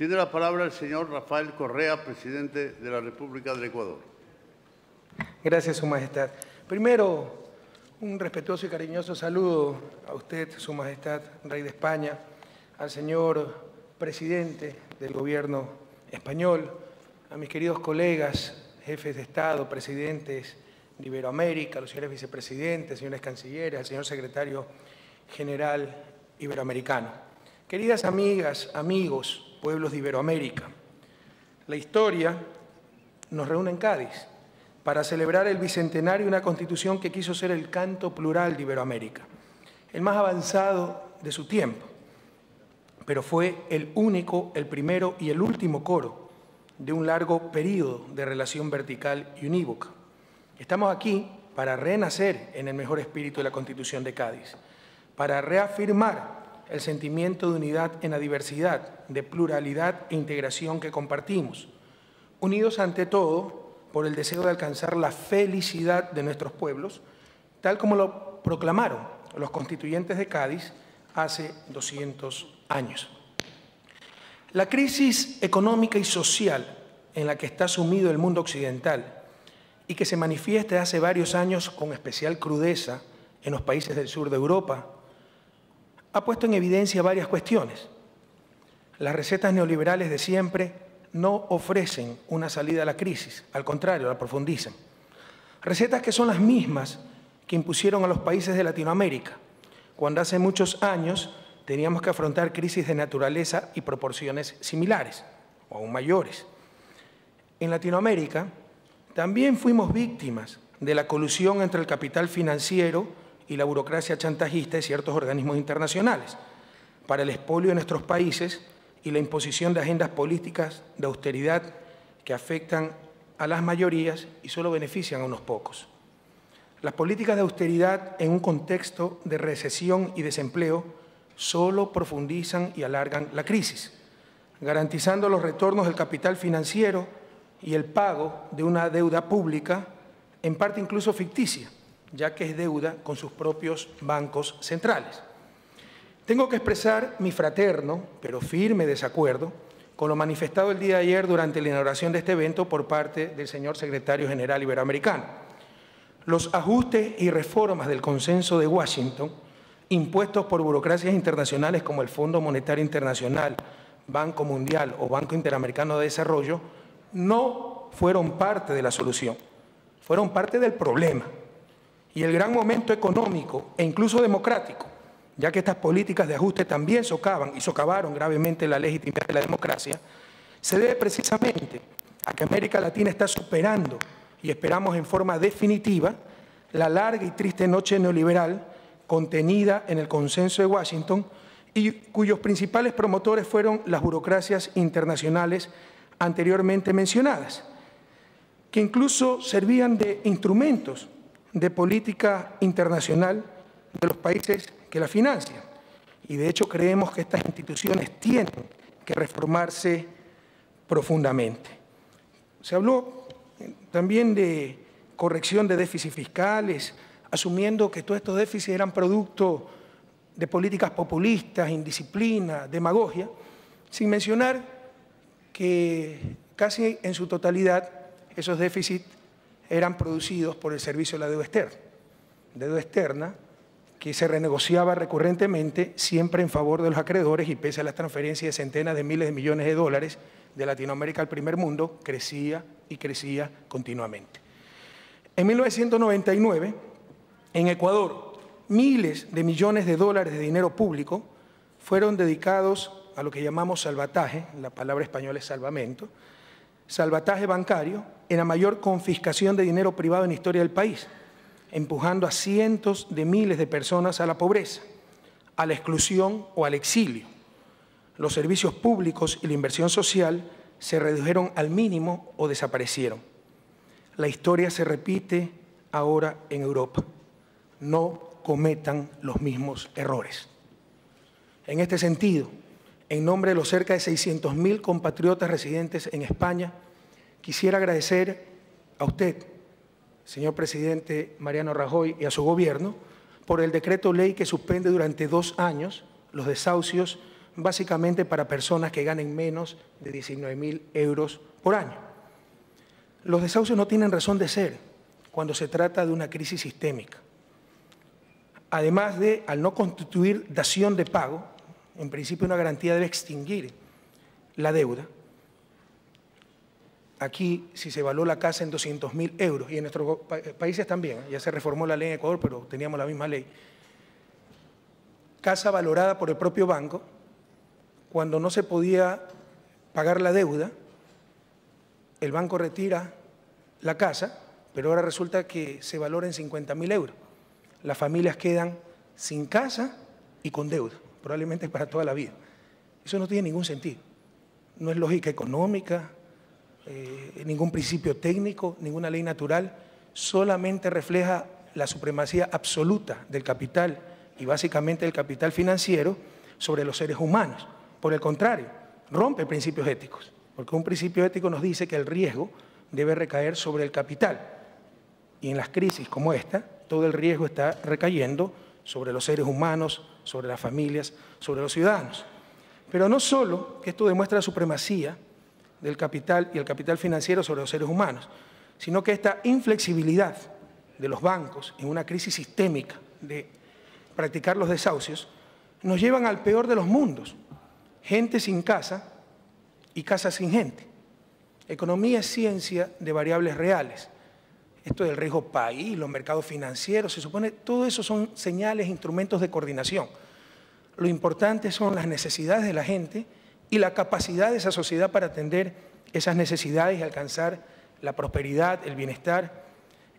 Tiene la palabra el señor Rafael Correa, presidente de la República del Ecuador. Gracias, Su Majestad. Primero, un respetuoso y cariñoso saludo a usted, Su Majestad, Rey de España, al señor presidente del Gobierno español, a mis queridos colegas, jefes de Estado, presidentes de Iberoamérica, los señores vicepresidentes, señores cancilleres, al señor secretario general iberoamericano. Queridas amigas, amigos, pueblos de Iberoamérica, la historia nos reúne en Cádiz para celebrar el bicentenario de una Constitución que quiso ser el canto plural de Iberoamérica, el más avanzado de su tiempo, pero fue el único, el primero y el último coro de un largo periodo de relación vertical y unívoca. Estamos aquí para renacer en el mejor espíritu de la Constitución de Cádiz, para reafirmar el sentimiento de unidad en la diversidad, de pluralidad e integración que compartimos, unidos ante todo por el deseo de alcanzar la felicidad de nuestros pueblos, tal como lo proclamaron los constituyentes de Cádiz hace 200 años. La crisis económica y social en la que está sumido el mundo occidental y que se manifiesta hace varios años con especial crudeza en los países del sur de Europa, ha puesto en evidencia varias cuestiones. Las recetas neoliberales de siempre no ofrecen una salida a la crisis, al contrario, la profundizan. Recetas que son las mismas que impusieron a los países de Latinoamérica, cuando hace muchos años teníamos que afrontar crisis de naturaleza y proporciones similares, o aún mayores. En Latinoamérica también fuimos víctimas de la colusión entre el capital financiero y la burocracia chantajista de ciertos organismos internacionales para el expolio de nuestros países y la imposición de agendas políticas de austeridad que afectan a las mayorías y solo benefician a unos pocos. Las políticas de austeridad en un contexto de recesión y desempleo solo profundizan y alargan la crisis, garantizando los retornos del capital financiero y el pago de una deuda pública, en parte incluso ficticia, ya que es deuda con sus propios bancos centrales. Tengo que expresar mi fraterno, pero firme desacuerdo con lo manifestado el día de ayer durante la inauguración de este evento por parte del señor secretario general iberoamericano. Los ajustes y reformas del consenso de Washington, impuestos por burocracias internacionales como el Fondo Monetario Internacional, Banco Mundial o Banco Interamericano de Desarrollo, no fueron parte de la solución, fueron parte del problema. Y el gran momento económico e incluso democrático, ya que estas políticas de ajuste también socavan y socavaron gravemente la legitimidad de la democracia, se debe precisamente a que América Latina está superando, y esperamos en forma definitiva, la larga y triste noche neoliberal contenida en el consenso de Washington y cuyos principales promotores fueron las burocracias internacionales anteriormente mencionadas, que incluso servían de instrumentos de política internacional de los países que la financian. Y de hecho creemos que estas instituciones tienen que reformarse profundamente. Se habló también de corrección de déficits fiscales, asumiendo que todos estos déficits eran producto de políticas populistas, indisciplina, demagogia, sin mencionar que casi en su totalidad esos déficits eran producidos por el servicio de la deuda externa que se renegociaba recurrentemente siempre en favor de los acreedores y pese a las transferencias de centenas de miles de millones de dólares de Latinoamérica al primer mundo, crecía y crecía continuamente. En 1999, en Ecuador, miles de millones de dólares de dinero público fueron dedicados a lo que llamamos salvataje, la palabra española es salvamento, salvataje bancario en la mayor confiscación de dinero privado en la historia del país, empujando a cientos de miles de personas a la pobreza, a la exclusión o al exilio. Los servicios públicos y la inversión social se redujeron al mínimo o desaparecieron. La historia se repite ahora en Europa. No cometan los mismos errores. En este sentido, en nombre de los cerca de 600.000 compatriotas residentes en España, quisiera agradecer a usted, señor presidente Mariano Rajoy, y a su gobierno por el decreto ley que suspende durante 2 años los desahucios básicamente para personas que ganen menos de 19.000 euros por año. Los desahucios no tienen razón de ser cuando se trata de una crisis sistémica. Además de, al no constituir dación de pago, en principio una garantía debe extinguir la deuda. Aquí, si se evaluó la casa en 200.000 euros, y en nuestros países también, ya se reformó la ley en Ecuador, pero teníamos la misma ley, casa valorada por el propio banco, cuando no se podía pagar la deuda, el banco retira la casa, pero ahora resulta que se valora en 50.000 euros. Las familias quedan sin casa y con deuda, probablemente para toda la vida. Eso no tiene ningún sentido. No es lógica económica, ningún principio técnico, ninguna ley natural, solamente refleja la supremacía absoluta del capital y básicamente del capital financiero sobre los seres humanos. Por el contrario, rompe principios éticos, porque un principio ético nos dice que el riesgo debe recaer sobre el capital. Y en las crisis como esta, todo el riesgo está recayendo sobre los seres humanos, sobre las familias, sobre los ciudadanos. Pero no solo que esto demuestra la supremacía del capital y el capital financiero sobre los seres humanos, sino que esta inflexibilidad de los bancos en una crisis sistémica de practicar los desahucios nos llevan al peor de los mundos: gente sin casa y casa sin gente. Economía es ciencia de variables reales. Esto del riesgo país, los mercados financieros, se supone, todo eso son señales, instrumentos de coordinación. Lo importante son las necesidades de la gente y la capacidad de esa sociedad para atender esas necesidades y alcanzar la prosperidad, el bienestar,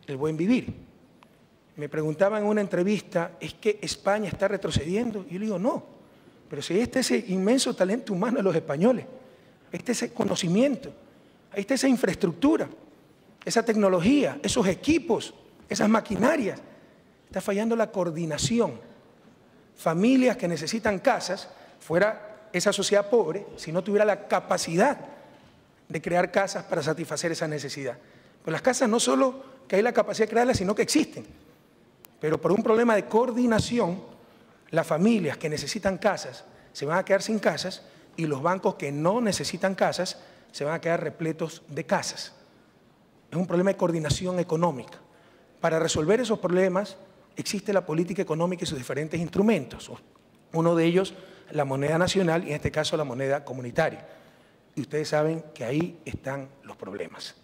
el buen vivir. Me preguntaban en una entrevista, ¿es que España está retrocediendo? Y yo le digo, no, pero si ahí está ese inmenso talento humano de los españoles, ahí está ese conocimiento, ahí está esa infraestructura, esa tecnología, esos equipos, esas maquinarias. Está fallando la coordinación. Familias que necesitan casas, fuera esa sociedad pobre, si no tuviera la capacidad de crear casas para satisfacer esa necesidad. Pues las casas no solo que hay la capacidad de crearlas, sino que existen. Pero por un problema de coordinación, las familias que necesitan casas se van a quedar sin casas y los bancos que no necesitan casas se van a quedar repletos de casas. Es un problema de coordinación económica. Para resolver esos problemas existe la política económica y sus diferentes instrumentos. Uno de ellos, la moneda nacional y en este caso la moneda comunitaria. Y ustedes saben que ahí están los problemas.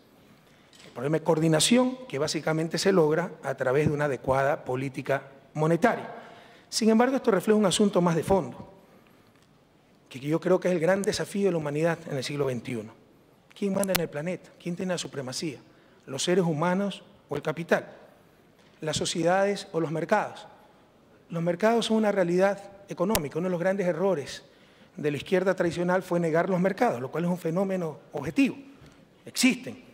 El problema de coordinación que básicamente se logra a través de una adecuada política monetaria. Sin embargo, esto refleja un asunto más de fondo, que yo creo que es el gran desafío de la humanidad en el siglo XXI. ¿Quién manda en el planeta? ¿Quién tiene la supremacía? ¿Los seres humanos o el capital? ¿Las sociedades o los mercados? Los mercados son una realidad económica. Uno de los grandes errores de la izquierda tradicional fue negar los mercados, lo cual es un fenómeno objetivo. Existen.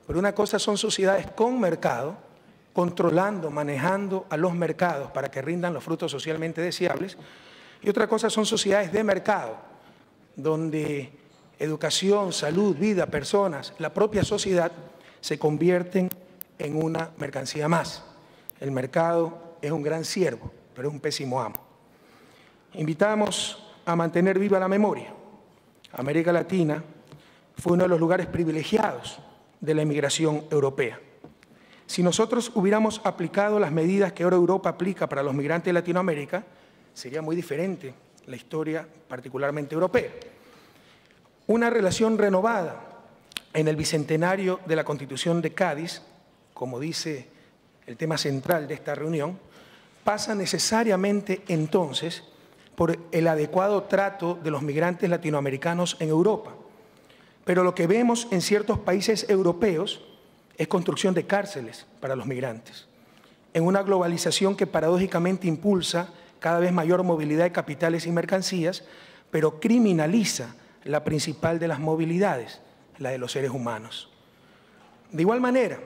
Pero una cosa son sociedades con mercado, controlando, manejando a los mercados para que rindan los frutos socialmente deseables, y otra cosa son sociedades de mercado, donde educación, salud, vida, personas, la propia sociedad se convierten en una mercancía más. El mercado es un gran siervo, pero es un pésimo amo. Invitamos a mantener viva la memoria. América Latina fue uno de los lugares privilegiados de la emigración europea. Si nosotros hubiéramos aplicado las medidas que ahora Europa aplica para los migrantes de Latinoamérica, sería muy diferente la historia, particularmente europea. Una relación renovada en el bicentenario de la Constitución de Cádiz, como dice el tema central de esta reunión, pasa necesariamente entonces por el adecuado trato de los migrantes latinoamericanos en Europa. Pero lo que vemos en ciertos países europeos es construcción de cárceles para los migrantes, en una globalización que paradójicamente impulsa cada vez mayor movilidad de capitales y mercancías, pero criminaliza la principal de las movilidades, la de los seres humanos. De igual manera,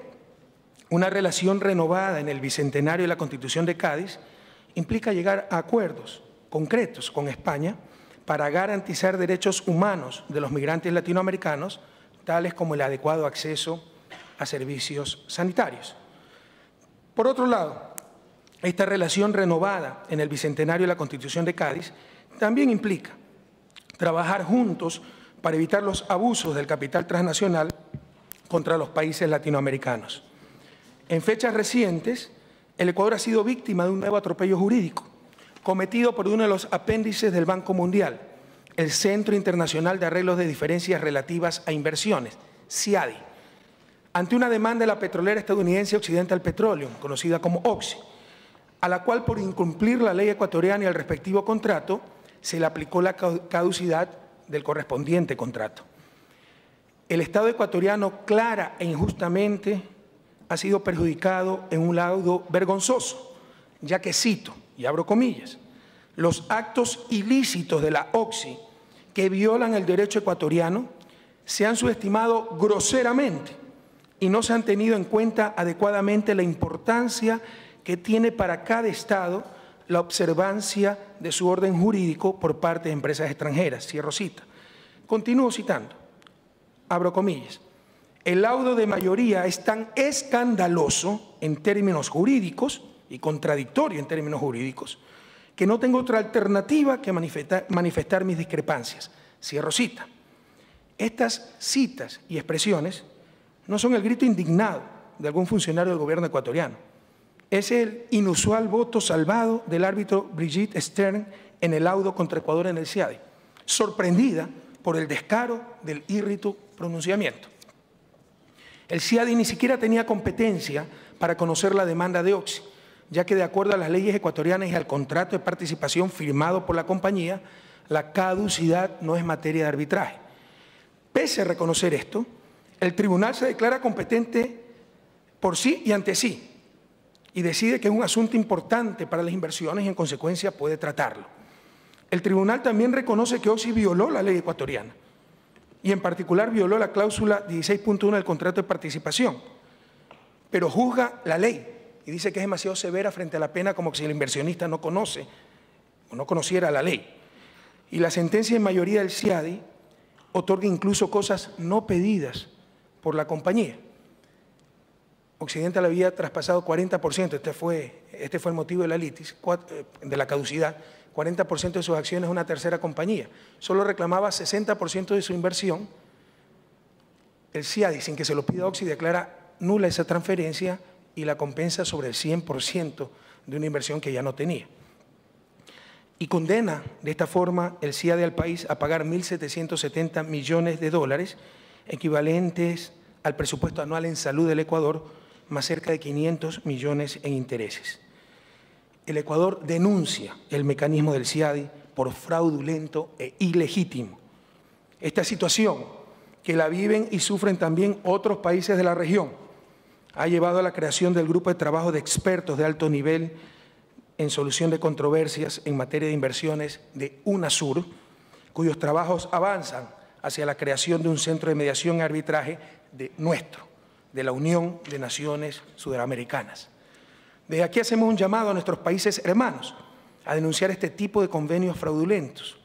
una relación renovada en el bicentenario de la Constitución de Cádiz implica llegar a acuerdos concretos con España para garantizar derechos humanos de los migrantes latinoamericanos, tales como el adecuado acceso a servicios sanitarios. Por otro lado, esta relación renovada en el bicentenario de la Constitución de Cádiz también implica trabajar juntos para evitar los abusos del capital transnacional contra los países latinoamericanos. En fechas recientes, el Ecuador ha sido víctima de un nuevo atropello jurídico cometido por uno de los apéndices del Banco Mundial, el Centro Internacional de Arreglos de Diferencias Relativas a Inversiones, CIADI, ante una demanda de la petrolera estadounidense Occidental Petroleum, conocida como Oxy, a la cual por incumplir la ley ecuatoriana y el respectivo contrato se le aplicó la caducidad del correspondiente contrato. El Estado ecuatoriano clara e injustamente ha sido perjudicado en un laudo vergonzoso, ya que cito, y abro comillas, los actos ilícitos de la Oxy que violan el derecho ecuatoriano se han subestimado groseramente y no se han tenido en cuenta adecuadamente la importancia que tiene para cada Estado la observancia de su orden jurídico por parte de empresas extranjeras. Cierro cita. Continúo citando, abro comillas. El laudo de mayoría es tan escandaloso en términos jurídicos y contradictorio en términos jurídicos que no tengo otra alternativa que manifestar mis discrepancias. Cierro cita. Estas citas y expresiones no son el grito indignado de algún funcionario del gobierno ecuatoriano. Es el inusual voto salvado del árbitro Brigitte Stern en el laudo contra Ecuador en el CIADI, sorprendida por el descaro del írrito pronunciamiento. El CIADI ni siquiera tenía competencia para conocer la demanda de Oxy, ya que de acuerdo a las leyes ecuatorianas y al contrato de participación firmado por la compañía, la caducidad no es materia de arbitraje. Pese a reconocer esto, el tribunal se declara competente por sí y ante sí y decide que es un asunto importante para las inversiones y en consecuencia puede tratarlo. El tribunal también reconoce que Oxy violó la ley ecuatoriana y en particular violó la cláusula 16.1 del contrato de participación, pero juzga la ley y dice que es demasiado severa frente a la pena como si el inversionista no conoce o no conociera la ley. Y la sentencia en mayoría del CIADI otorga incluso cosas no pedidas por la compañía. Occidental había traspasado 40%, este fue el motivo de la litis, de la caducidad, 40% de sus acciones a una tercera compañía. Solo reclamaba 60% de su inversión. El CIADI, sin que se lo pida Oxy, declara nula esa transferencia y la compensa sobre el 100% de una inversión que ya no tenía. Y condena de esta forma el CIADI al país a pagar 1.770 millones de dólares, equivalentes al presupuesto anual en salud del Ecuador, más cerca de 500 millones en intereses. El Ecuador denuncia el mecanismo del CIADI por fraudulento e ilegítimo. Esta situación, que la viven y sufren también otros países de la región, ha llevado a la creación del grupo de trabajo de expertos de alto nivel en solución de controversias en materia de inversiones de UNASUR, cuyos trabajos avanzan hacia la creación de un centro de mediación y arbitraje de la Unión de Naciones Sudamericanas. Desde aquí hacemos un llamado a nuestros países hermanos a denunciar este tipo de convenios fraudulentos,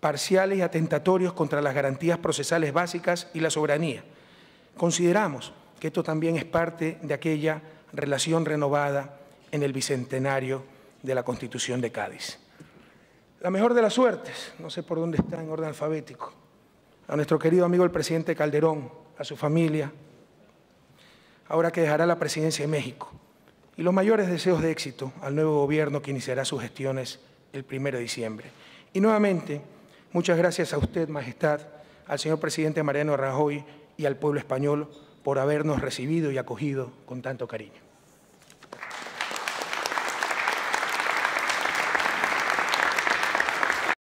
parciales y atentatorios contra las garantías procesales básicas y la soberanía. Consideramos que esto también es parte de aquella relación renovada en el bicentenario de la Constitución de Cádiz. La mejor de las suertes, no sé por dónde está en orden alfabético, a nuestro querido amigo el presidente Calderón, a su familia, ahora que dejará la presidencia de México, y los mayores deseos de éxito al nuevo gobierno que iniciará sus gestiones el 1 de diciembre. Y nuevamente, muchas gracias a usted, Majestad, al señor presidente Mariano Rajoy y al pueblo español por habernos recibido y acogido con tanto cariño.